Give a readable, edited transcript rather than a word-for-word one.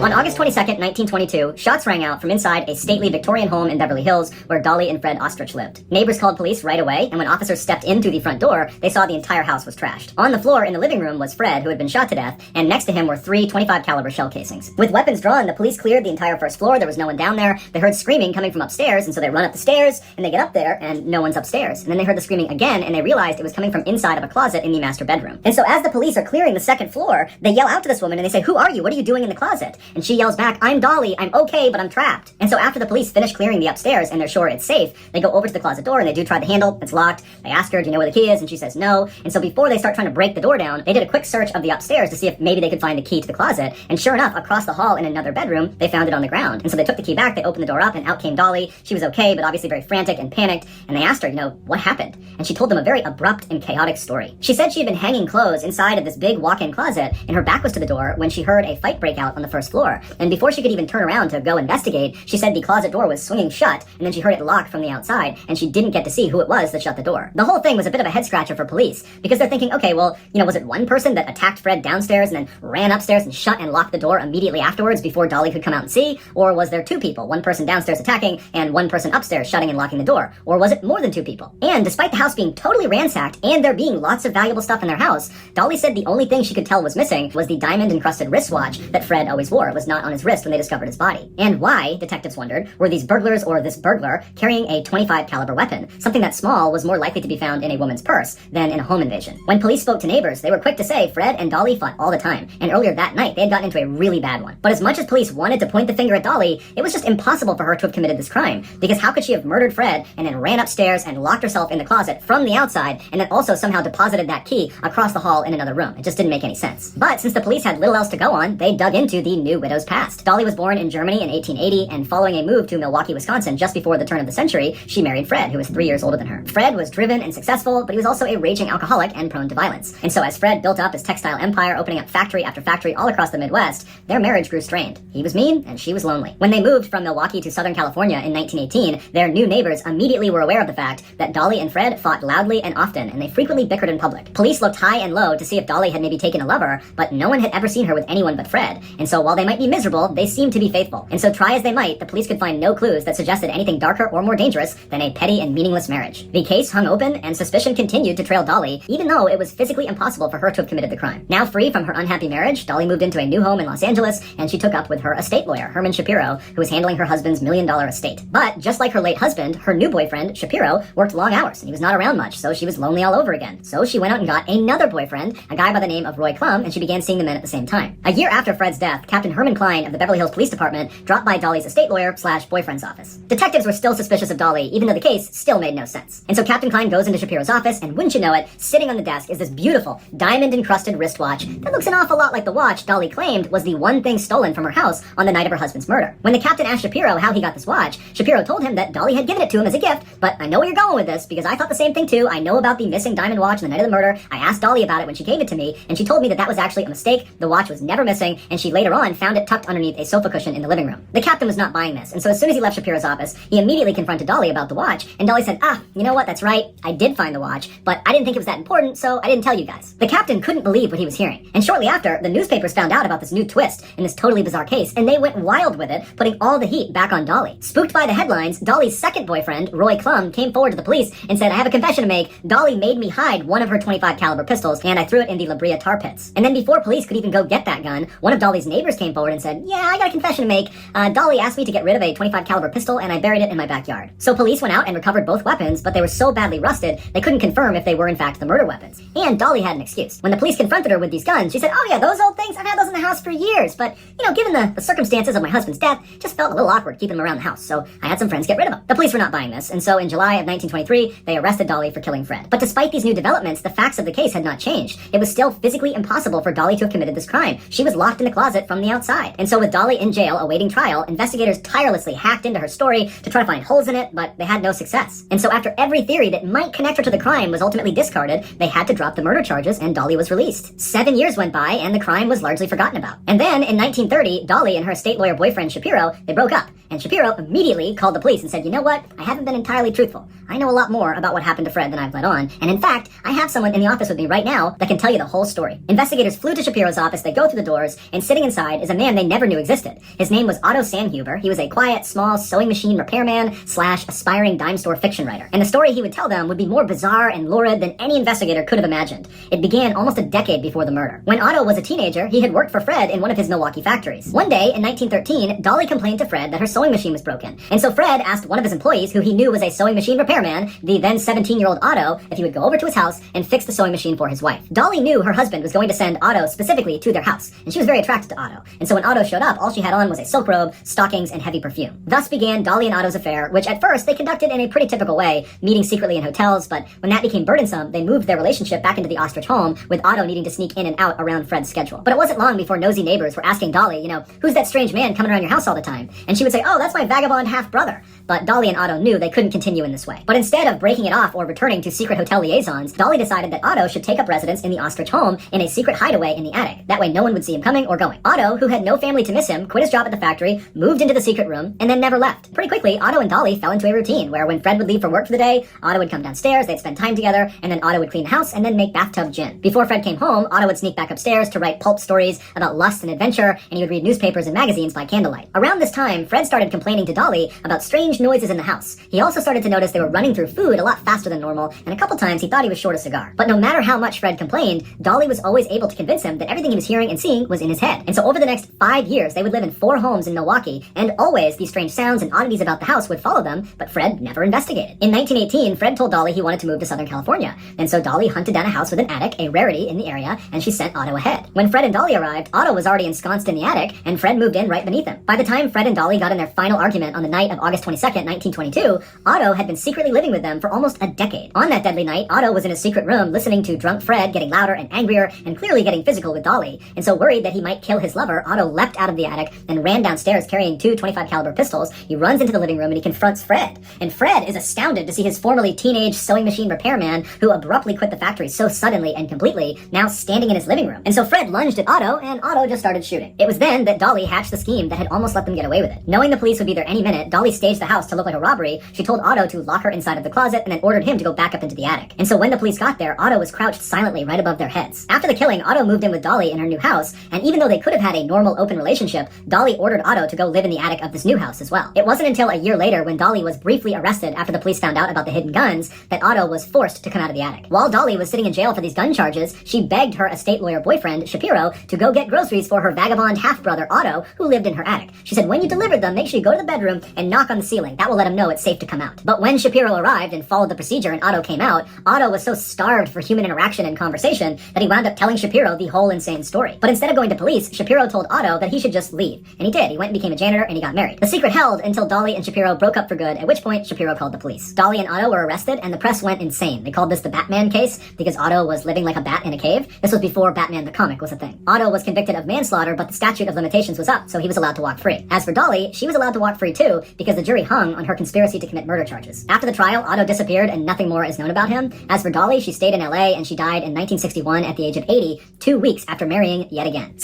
On August 22nd, 1922, shots rang out from inside a stately Victorian home in Beverly Hills where Dolly and Fred Ostrich lived. Neighbors called police right away, and when officers stepped in through the front door, they saw the entire house was trashed. On the floor in the living room was Fred, who had been shot to death, and next to him were 3 .25 caliber shell casings. With weapons drawn, the police cleared the entire first floor. There was no one down there. They heard screaming coming from upstairs, and so they run up the stairs, and they get up there, and no one's upstairs. And then they heard the screaming again, and they realized it was coming from inside of a closet in the master bedroom. And so as the police are clearing the second floor, they yell out to this woman, and they say, "Who are you? What are you doing in the closet?" And she yells back, "I'm Dolly. I'm okay, but I'm trapped." And so after the police finish clearing the upstairs and they're sure it's safe, they go over to the closet door and they do try the handle. It's locked. They ask her, "Do you know where the key is?" And she says no. And so before they start trying to break the door down, they did a quick search of the upstairs to see if maybe they could find the key to the closet. And sure enough, across the hall in another bedroom, they found it on the ground. And so they took the key back, they opened the door up, and out came Dolly. She was okay, but obviously very frantic and panicked. And they asked her, what happened? And she told them a very abrupt and chaotic story. She said she had been hanging clothes inside of this big walk-in closet, and her back was to the door when she heard a fight break out on the first floor. And before she could even turn around to go investigate, she said the closet door was swinging shut, and then she heard it lock from the outside, and she didn't get to see who it was that shut the door. The whole thing was a bit of a head-scratcher for police, because they're thinking, okay, well, was it one person that attacked Fred downstairs and then ran upstairs and shut and locked the door immediately afterwards before Dolly could come out and see? Or was there 2 people, one person downstairs attacking and one person upstairs shutting and locking the door? Or was it more than 2 people? And despite the house being totally ransacked and there being lots of valuable stuff in their house, Dolly said the only thing she could tell was missing was the diamond-encrusted wristwatch that Fred always wore. It was not on his wrist when they discovered his body. And why, detectives wondered, were these burglars or this burglar carrying a .25 caliber weapon? Something that small was more likely to be found in a woman's purse than in a home invasion. When police spoke to neighbors, they were quick to say Fred and Dolly fought all the time, and earlier that night they had gotten into a really bad one. But as much as police wanted to point the finger at Dolly, it was just impossible for her to have committed this crime, because how could she have murdered Fred and then ran upstairs and locked herself in the closet from the outside and then also somehow deposited that key across the hall in another room? It just didn't make any sense. But since the police had little else to go on, they dug into the new widow's past. Dolly was born in Germany in 1880, and following a move to Milwaukee, Wisconsin just before the turn of the century, she married Fred, who was 3 years older than her. Fred was driven and successful, but he was also a raging alcoholic and prone to violence. And so as Fred built up his textile empire, opening up factory after factory all across the Midwest, their marriage grew strained. He was mean, and she was lonely. When they moved from Milwaukee to Southern California in 1918, their new neighbors immediately were aware of the fact that Dolly and Fred fought loudly and often, and they frequently bickered in public. Police looked high and low to see if Dolly had maybe taken a lover, but no one had ever seen her with anyone but Fred. And so while they might be miserable, they seemed to be faithful. And so try as they might, the police could find no clues that suggested anything darker or more dangerous than a petty and meaningless marriage. The case hung open, and suspicion continued to trail Dolly, even though it was physically impossible for her to have committed the crime. Now free from her unhappy marriage, Dolly moved into a new home in Los Angeles, and she took up with her estate lawyer, Herman Shapiro, who was handling her husband's $1 million estate. But just like her late husband, her new boyfriend, Shapiro, worked long hours, and he was not around much, so she was lonely all over again. So she went out and got another boyfriend, a guy by the name of Roy Klum, and she began seeing the men at the same time. A year after Fred's death, Captain Herman Klein of the Beverly Hills Police Department dropped by Dolly's estate lawyer/boyfriend's office. Detectives were still suspicious of Dolly, even though the case still made no sense. And so Captain Klein goes into Shapiro's office, and wouldn't you know it, sitting on the desk is this beautiful diamond-encrusted wristwatch that looks an awful lot like the watch Dolly claimed was the one thing stolen from her house on the night of her husband's murder. When the captain asked Shapiro how he got this watch, Shapiro told him that Dolly had given it to him as a gift, but I know where you're going with this, because I thought the same thing too. I know about the missing diamond watch on the night of the murder. I asked Dolly about it when she gave it to me, and she told me that that was actually a mistake. The watch was never missing, and she later on found it tucked underneath a sofa cushion in the living room. The captain was not buying this, and so as soon as he left Shapiro's office, he immediately confronted Dolly about the watch, and Dolly said, you know what, that's right, I did find the watch, but I didn't think it was that important, so I didn't tell you guys. The captain couldn't believe what he was hearing, and shortly after, the newspapers found out about this new twist in this totally bizarre case, and they went wild with it, putting all the heat back on Dolly. Spooked by the headlines, Dolly's second boyfriend, Roy Klum, came forward to the police and said, "I have a confession to make. Dolly made me hide one of her .25 caliber pistols, and I threw it in the La Brea tar pits." And then before police could even go get that gun, one of Dolly's neighbors came forward and said, "Yeah, I got a confession to make. Dolly asked me to get rid of a .25 caliber pistol, and I buried it in my backyard." So police went out and recovered both weapons, but they were so badly rusted, they couldn't confirm if they were in fact the murder weapons. And Dolly had an excuse. When the police confronted her with these guns, she said, "Oh yeah, those old things, I've had those in the house for years, but, given the circumstances of my husband's death, just felt a little awkward keeping them around the house, so I had some friends get rid of them." The police were not buying this, and so in July of 1923, they arrested Dolly for killing Fred. But despite these new developments, the facts of the case had not changed. It was still physically impossible for Dolly to have committed this crime. She was locked in the closet from the outside. And so with Dolly in jail awaiting trial, investigators tirelessly hacked into her story to try to find holes in it, but they had no success. And so after every theory that might connect her to the crime was ultimately discarded, they had to drop the murder charges, and Dolly was released. 7 years went by, and the crime was largely forgotten about. And then in 1930, Dolly and her estate lawyer boyfriend Shapiro, they broke up. And Shapiro immediately called the police and said, "You know what? I haven't been entirely truthful. I know a lot more about what happened to Fred than I've let on. And in fact, I have someone in the office with me right now that can tell you the whole story." Investigators flew to Shapiro's office, they go through the doors, and sitting inside is a man they never knew existed. His name was Otto Sandhuber. He was a quiet, small sewing machine repairman / aspiring dime store fiction writer. And the story he would tell them would be more bizarre and lurid than any investigator could have imagined. It began almost a decade before the murder. When Otto was a teenager, he had worked for Fred in one of his Milwaukee factories. One day, in 1913, Dolly complained to Fred that her sewing machine was broken. And so Fred asked one of his employees, who he knew was a sewing machine repairman, the then 17-year-old Otto, if he would go over to his house and fix the sewing machine for his wife. Dolly knew her husband was going to send Otto specifically to their house, and she was very attracted to Otto. And so when Otto showed up, all she had on was a silk robe, stockings, and heavy perfume. Thus began Dolly and Otto's affair, which at first they conducted in a pretty typical way, meeting secretly in hotels, but when that became burdensome, they moved their relationship back into the Ostrich home, with Otto needing to sneak in and out around Fred's schedule. But it wasn't long before nosy neighbors were asking Dolly, who's that strange man coming around your house all the time? And she would say, oh, that's my vagabond half-brother. But Dolly and Otto knew they couldn't continue in this way. But instead of breaking it off or returning to secret hotel liaisons, Dolly decided that Otto should take up residence in the Ostrich home in a secret hideaway in the attic. That way no one would see him coming or going. Otto, who had no family to miss him, quit his job at the factory, moved into the secret room, and then never left. Pretty quickly, Otto and Dolly fell into a routine where when Fred would leave for work for the day, Otto would come downstairs, they'd spend time together, and then Otto would clean the house and then make bathtub gin. Before Fred came home, Otto would sneak back upstairs to write pulp stories about lust and adventure, and he would read newspapers and magazines by candlelight. Around this time, Fred started complaining to Dolly about strange noises in the house. He also started to notice they were running through food a lot faster than normal, and a couple times he thought he was short a cigar. But no matter how much Fred complained, Dolly was always able to convince him that everything he was hearing and seeing was in his head. And so over the next 5 years, they would live in 4 homes in Milwaukee, and always these strange sounds and oddities about the house would follow them, but Fred never investigated. In 1918, Fred told Dolly he wanted to move to Southern California, and so Dolly hunted down a house with an attic, a rarity in the area, and she sent Otto ahead. When Fred and Dolly arrived, Otto was already ensconced in the attic, and Fred moved in right beneath him. By the time Fred and Dolly got in their final argument on the night of August 22nd, 1922, Otto had been secretly living with them for almost a decade. On that deadly night, Otto was in his secret room listening to drunk Fred getting louder and angrier and clearly getting physical with Dolly, and so worried that he might kill his lover, Otto leapt out of the attic and ran downstairs carrying 2 .25 caliber pistols. He runs into the living room and he confronts Fred. And Fred is astounded to see his formerly teenage sewing machine repairman, who abruptly quit the factory so suddenly and completely, now standing in his living room. And so Fred lunged at Otto, and Otto just started shooting. It was then that Dolly hatched the scheme that had almost let them get away with it. Knowing the police would be there any minute, Dolly staged the house to look like a robbery. She told Otto to lock her inside of the closet and then ordered him to go back up into the attic. And so when the police got there, Otto was crouched silently right above their heads. After the killing, Otto moved in with Dolly in her new house, and even though they could have had a normal open relationship, Dolly ordered Otto to go live in the attic of this new house as well. It wasn't until a year later, when Dolly was briefly arrested after the police found out about the hidden guns, that Otto was forced to come out of the attic. While Dolly was sitting in jail for these gun charges, she begged her estate lawyer boyfriend, Shapiro, to go get groceries for her vagabond half-brother, Otto, who lived in her attic. She said, when you deliver them, make sure you go to the bedroom and knock on the ceiling. That will let him know it's safe to come out. But when Shapiro arrived and followed the procedure and Otto came out, Otto was so starved for human interaction and conversation that he wound up telling Shapiro the whole insane story. But instead of going to police, Shapiro told Otto that he should just leave. And he did. He went and became a janitor and he got married. The secret held until Dolly and Shapiro broke up for good, at which point Shapiro called the police. Dolly and Otto were arrested and the press went insane. They called this the Batman case because Otto was living like a bat in a cave. This was before Batman the comic was a thing. Otto was convicted of manslaughter, but the statute of limitations was up, so he was allowed to walk free. As for Dolly, she was allowed to walk free too because the jury hung on her conspiracy to commit murder charges. After the trial, Otto disappeared and nothing more is known about him. As for Dolly, she stayed in LA and she died in 1961 at the age of 80, 2 weeks after marrying yet again.